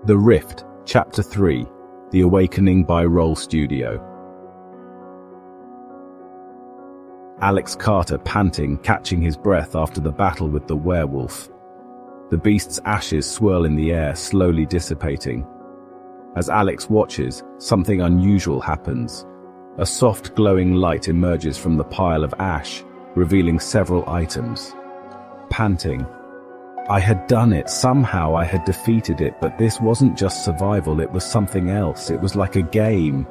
The Rift, Chapter 3, The Awakening by Roll Studio. Alex Carter panting, catching his breath after the battle with the werewolf. The beast's ashes swirl in the air, slowly dissipating. As Alex watches, something unusual happens. A soft glowing light emerges from the pile of ash, revealing several items. Panting. I had done it, somehow I had defeated it, but this wasn't just survival, it was something else. It was like a game.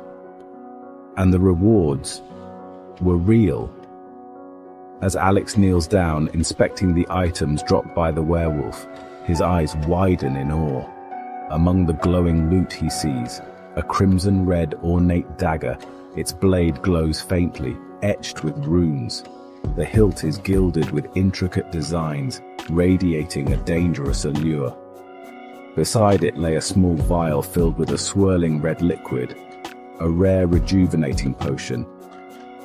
And the rewards were real. As Alex kneels down, inspecting the items dropped by the werewolf, his eyes widen in awe. Among the glowing loot he sees, a crimson-red ornate dagger. Its blade glows faintly, etched with runes. The hilt is gilded with intricate designs, radiating a dangerous allure. Beside it lay a small vial filled with a swirling red liquid, a rare rejuvenating potion.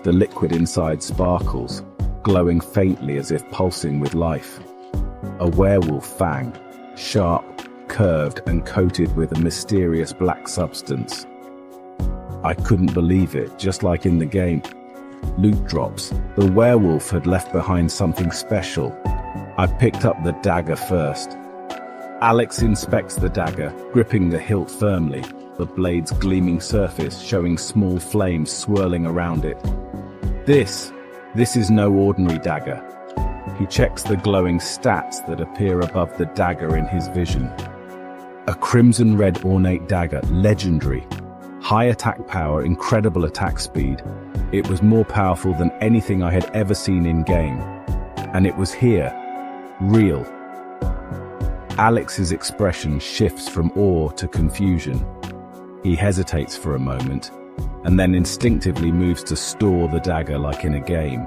The liquid inside sparkles, glowing faintly as if pulsing with life. A werewolf fang, sharp, curved, and coated with a mysterious black substance. I couldn't believe it, just like in the game. Loot drops. The werewolf had left behind something special. I picked up the dagger first. Alex inspects the dagger, gripping the hilt firmly, the blade's gleaming surface showing small flames swirling around it. This is no ordinary dagger. He checks the glowing stats that appear above the dagger in his vision. A crimson-red ornate dagger, legendary. High attack power, incredible attack speed. It was more powerful than anything I had ever seen in-game. And it was here. Real. Alex's expression shifts from awe to confusion. He hesitates for a moment, and then instinctively moves to store the dagger like in a game.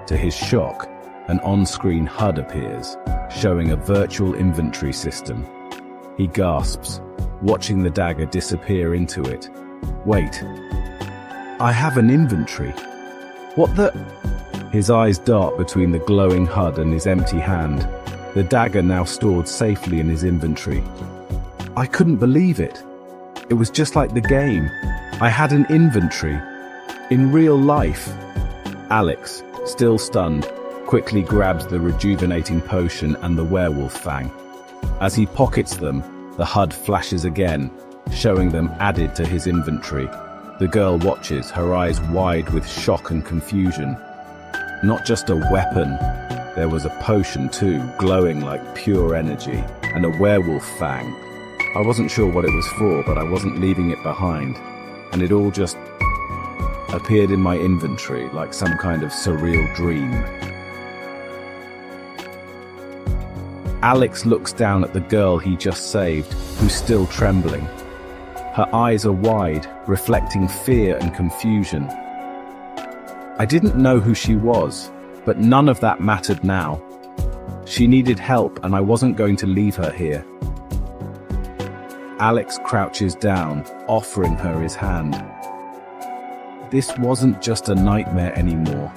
To his shock, an on-screen HUD appears, showing a virtual inventory system. He gasps, watching the dagger disappear into it. Wait. I have an inventory. What the? His eyes dart between the glowing HUD and his empty hand, the dagger now stored safely in his inventory. I couldn't believe it. It was just like the game. I had an inventory. In real life. Alex, still stunned, quickly grabs the rejuvenating potion and the werewolf fang. As he pockets them, the HUD flashes again, showing them added to his inventory. The girl watches, her eyes wide with shock and confusion. Not just a weapon, there was a potion too, glowing like pure energy, and a werewolf fang. I wasn't sure what it was for, but I wasn't leaving it behind, and it all just appeared in my inventory like some kind of surreal dream. Alex looks down at the girl he just saved, who's still trembling. Her eyes are wide, reflecting fear and confusion. I didn't know who she was, but none of that mattered now. She needed help, and I wasn't going to leave her here. Alex crouches down, offering her his hand. This wasn't just a nightmare anymore.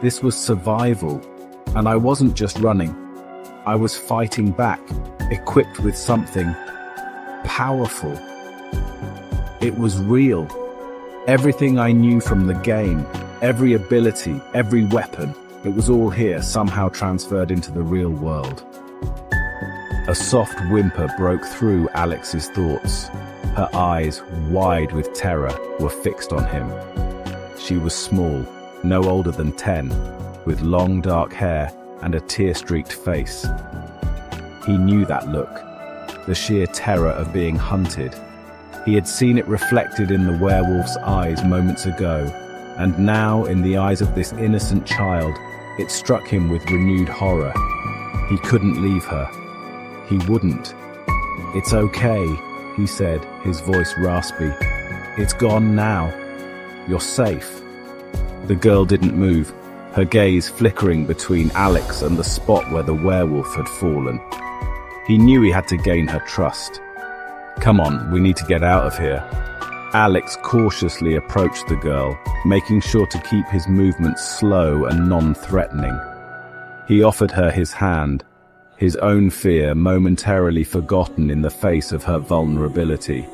This was survival, and I wasn't just running. I was fighting back, equipped with something powerful. It was real. Everything I knew from the game, every ability, every weapon, it was all here, somehow transferred into the real world. A soft whimper broke through Alex's thoughts. Her eyes, wide with terror, were fixed on him. She was small, no older than 10, with long dark hair and a tear-streaked face. He knew that look, the sheer terror of being hunted. He had seen it reflected in the werewolf's eyes moments ago, and now, in the eyes of this innocent child, it struck him with renewed horror. He couldn't leave her. He wouldn't. It's okay, he said, his voice raspy. It's gone now. You're safe. The girl didn't move, her gaze flickering between Alex and the spot where the werewolf had fallen. He knew he had to gain her trust. Come on, we need to get out of here. Alex cautiously approached the girl, making sure to keep his movements slow and non-threatening. He offered her his hand, his own fear momentarily forgotten in the face of her vulnerability.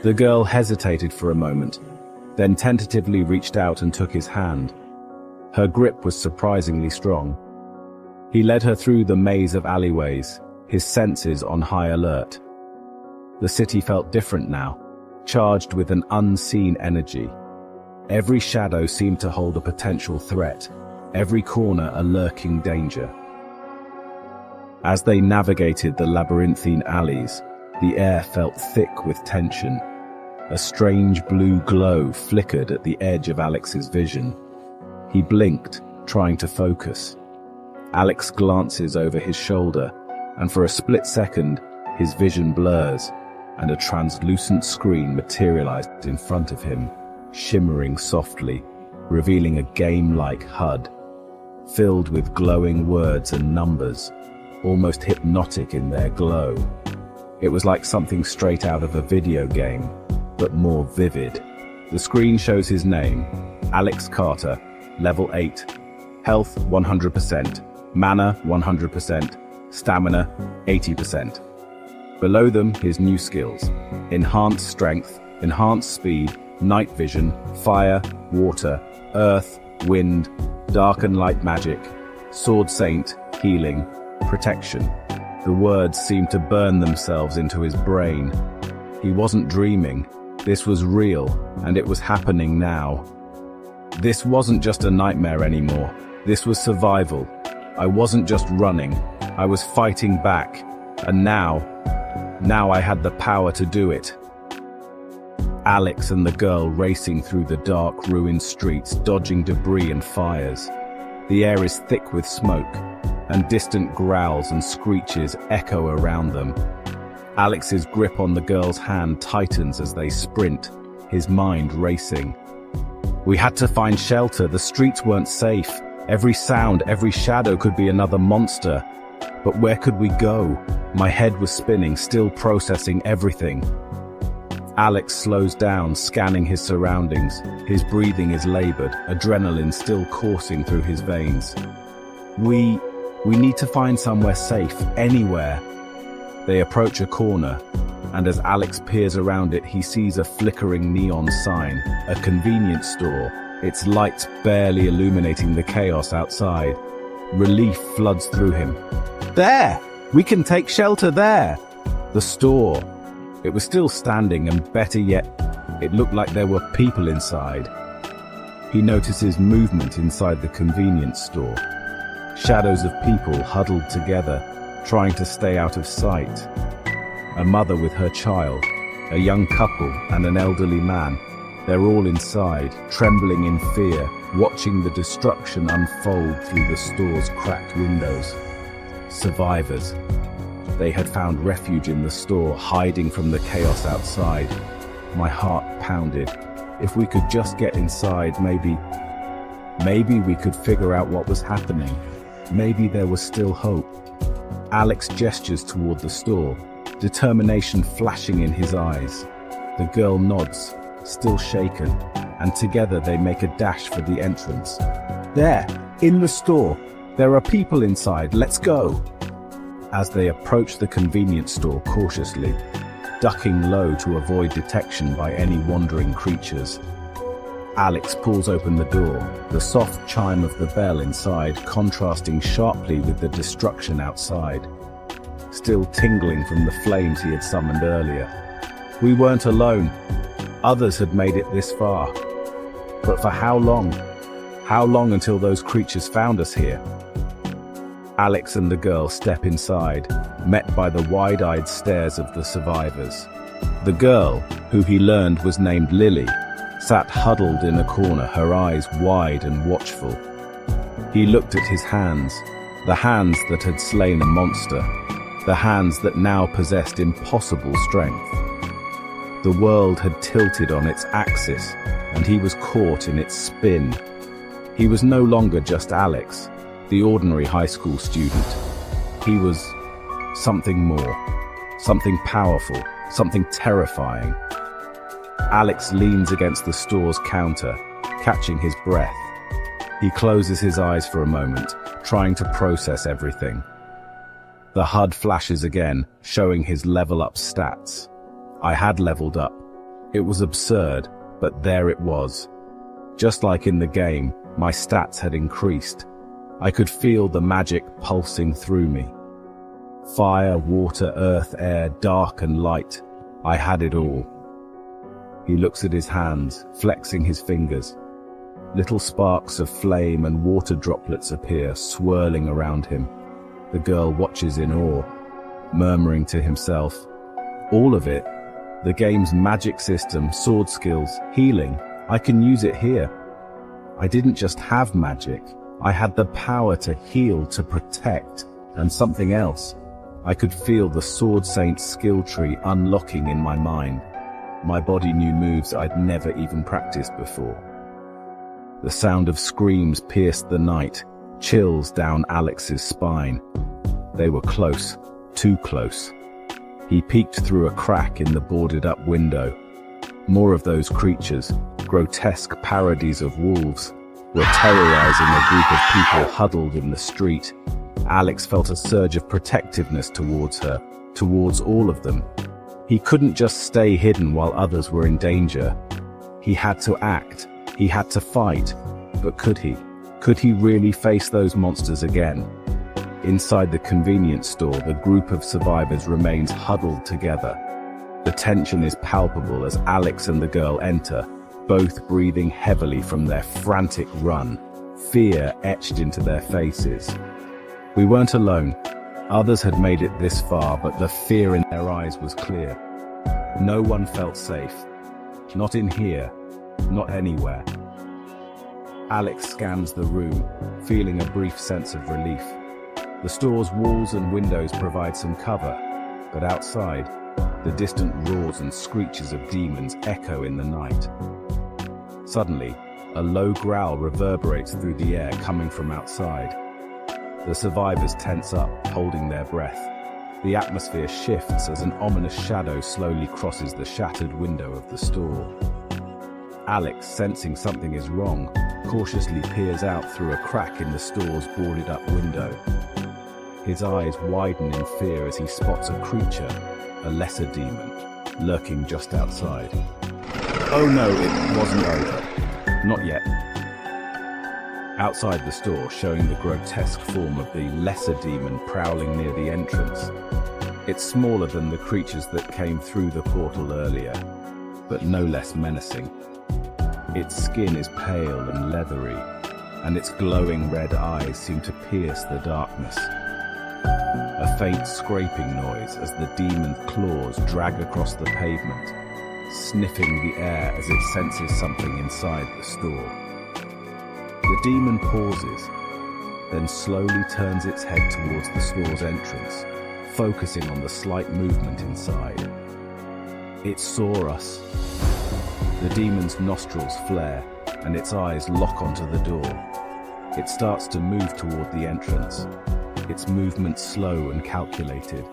The girl hesitated for a moment, then tentatively reached out and took his hand. Her grip was surprisingly strong. He led her through the maze of alleyways, his senses on high alert. The city felt different now, charged with an unseen energy. Every shadow seemed to hold a potential threat, every corner a lurking danger. As they navigated the labyrinthine alleys, the air felt thick with tension. A strange blue glow flickered at the edge of Alex's vision. He blinked, trying to focus. Alex glances over his shoulder, and for a split second, his vision blurs, and a translucent screen materialized in front of him, shimmering softly, revealing a game-like HUD, filled with glowing words and numbers, almost hypnotic in their glow. It was like something straight out of a video game, but more vivid. The screen shows his name, Alex Carter, level 8, health 100%, mana 100%, stamina 80%. Below them, his new skills: enhanced strength, enhanced speed, night vision, fire, water, earth, wind, dark and light magic, sword saint, healing, protection. The words seemed to burn themselves into his brain. He wasn't dreaming. This was real, and it was happening now. This wasn't just a nightmare anymore. This was survival. I wasn't just running. I was fighting back. And now I had the power to do it. Alex and the girl racing through the dark, ruined streets, dodging debris and fires. The air is thick with smoke, and distant growls and screeches echo around them. Alex's grip on the girl's hand tightens as they sprint, his mind racing. We had to find shelter. The streets weren't safe. Every sound, every shadow could be another monster. But where could we go? My head was spinning, still processing everything. Alex slows down, scanning his surroundings. His breathing is labored, adrenaline still coursing through his veins. We need to find somewhere safe, anywhere. They approach a corner, and as Alex peers around it, he sees a flickering neon sign, a convenience store, its lights barely illuminating the chaos outside. Relief floods through him. There! We can take shelter there! The store. It was still standing, and better yet, it looked like there were people inside. He notices movement inside the convenience store. Shadows of people huddled together, trying to stay out of sight. A mother with her child, a young couple and an elderly man. They're all inside, trembling in fear, watching the destruction unfold through the store's cracked windows. Survivors. They had found refuge in the store, hiding from the chaos outside. My heart pounded. If we could just get inside, maybe we could figure out what was happening. Maybe there was still hope. Alex gestures toward the store, determination flashing in his eyes. The girl nods, still shaken, and together they make a dash for the entrance. There, in the store. There are people inside. Let's go. As they approach the convenience store cautiously, ducking low to avoid detection by any wandering creatures, Alex pulls open the door, the soft chime of the bell inside contrasting sharply with the destruction outside, still tingling from the flames he had summoned earlier. We weren't alone. Others had made it this far. But for how long? How long until those creatures found us here? Alex and the girl step inside, met by the wide-eyed stares of the survivors. The girl, who he learned was named Lily, sat huddled in a corner, her eyes wide and watchful. He looked at his hands, the hands that had slain a monster, the hands that now possessed impossible strength. The world had tilted on its axis, and he was caught in its spin. He was no longer just Alex, the ordinary high school student. He was something more, something powerful, something terrifying. Alex leans against the store's counter, catching his breath. He closes his eyes for a moment, trying to process everything. The HUD flashes again, showing his level up stats. I had leveled up. It was absurd, but there it was. Just like in the game, my stats had increased. I could feel the magic pulsing through me. Fire, water, earth, air, dark and light. I had it all. He looks at his hands, flexing his fingers. Little sparks of flame and water droplets appear, swirling around him. The girl watches in awe, murmuring to himself, "All of it. The game's magic system, sword skills, healing. I can use it here." I didn't just have magic. I had the power to heal, to protect, and something else. I could feel the Sword Saint's skill tree unlocking in my mind. My body knew moves I'd never even practiced before. The sound of screams pierced the night, chills down Alex's spine. They were close, too close. He peeked through a crack in the boarded-up window. More of those creatures, grotesque parodies of wolves, were terrorizing a group of people huddled in the street. Alex felt a surge of protectiveness towards her, towards all of them. He couldn't just stay hidden while others were in danger. He had to act. He had to fight. But could he? Could he really face those monsters again? Inside the convenience store, the group of survivors remains huddled together. The tension is palpable as Alex and the girl enter, both breathing heavily from their frantic run, fear etched into their faces. We weren't alone. Others had made it this far, but the fear in their eyes was clear. No one felt safe. Not in here. Not anywhere. Alex scans the room, feeling a brief sense of relief. The store's walls and windows provide some cover, but outside, the distant roars and screeches of demons echo in the night. Suddenly, a low growl reverberates through the air coming from outside. The survivors tense up, holding their breath. The atmosphere shifts as an ominous shadow slowly crosses the shattered window of the store. Alex, sensing something is wrong, cautiously peers out through a crack in the store's boarded-up window. His eyes widen in fear as he spots a creature, a lesser demon, lurking just outside. Oh no, it wasn't over. Not yet. Outside the store, showing the grotesque form of the lesser demon prowling near the entrance. It's smaller than the creatures that came through the portal earlier, but no less menacing. Its skin is pale and leathery, and its glowing red eyes seem to pierce the darkness. A faint scraping noise as the demon's claws drag across the pavement, sniffing the air as it senses something inside the store. The demon pauses, then slowly turns its head towards the store's entrance, focusing on the slight movement inside. It saw us. The demon's nostrils flare, and its eyes lock onto the door. It starts to move toward the entrance, its movement slow and calculated.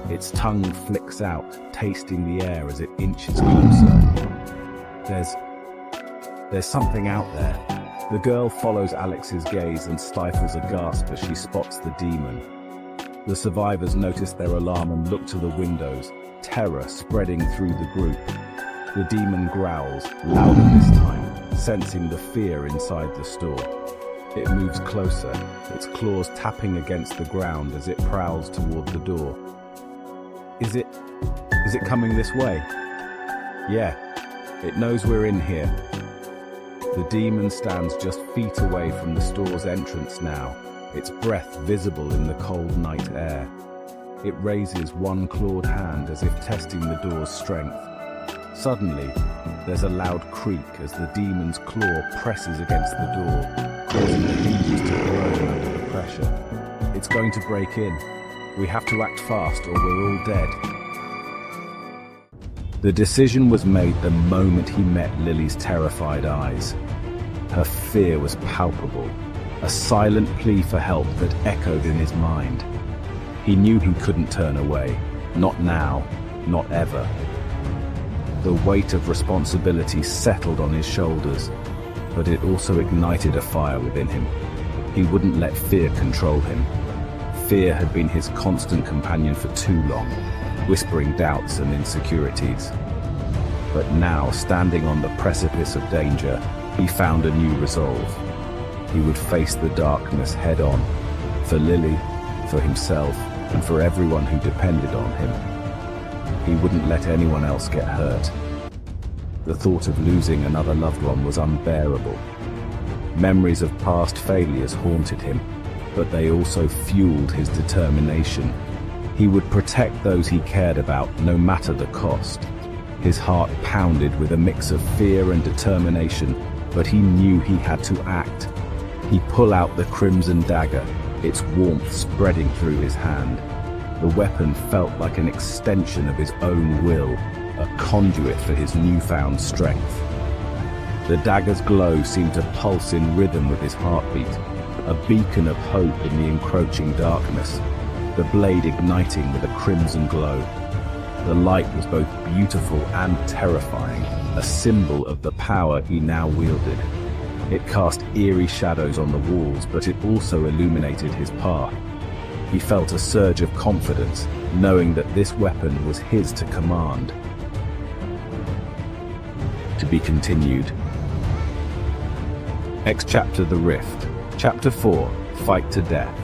Its tongue flicks out, tasting the air as it inches closer. There's something out there. The girl follows Alex's gaze and stifles a gasp as she spots the demon. The survivors notice their alarm and look to the windows, terror spreading through the group. The demon growls, louder this time, sensing the fear inside the store. It moves closer, its claws tapping against the ground as it prowls toward the door. Is it coming this way? Yeah, it knows we're in here. The demon stands just feet away from the store's entrance now, its breath visible in the cold night air. It raises one clawed hand as if testing the door's strength. Suddenly, there's a loud creak as the demon's claw presses against the door, causing the hinges to groan under the pressure. It's going to break in. We have to act fast or we're all dead. The decision was made the moment he met Lily's terrified eyes. Her fear was palpable, a silent plea for help that echoed in his mind. He knew he couldn't turn away, not now, not ever. The weight of responsibility settled on his shoulders, but it also ignited a fire within him. He wouldn't let fear control him. Fear had been his constant companion for too long, whispering doubts and insecurities. But now, standing on the precipice of danger, he found a new resolve. He would face the darkness head-on, for Lily, for himself, and for everyone who depended on him. He wouldn't let anyone else get hurt. The thought of losing another loved one was unbearable. Memories of past failures haunted him, but they also fueled his determination. He would protect those he cared about, no matter the cost. His heart pounded with a mix of fear and determination, but he knew he had to act. He pulled out the crimson dagger, its warmth spreading through his hand. The weapon felt like an extension of his own will, a conduit for his newfound strength. The dagger's glow seemed to pulse in rhythm with his heartbeat, a beacon of hope in the encroaching darkness, the blade igniting with a crimson glow. The light was both beautiful and terrifying, a symbol of the power he now wielded. It cast eerie shadows on the walls, but it also illuminated his path. He felt a surge of confidence, knowing that this weapon was his to command. To be continued. Next chapter, The Rift. Chapter 4, Fight to Death.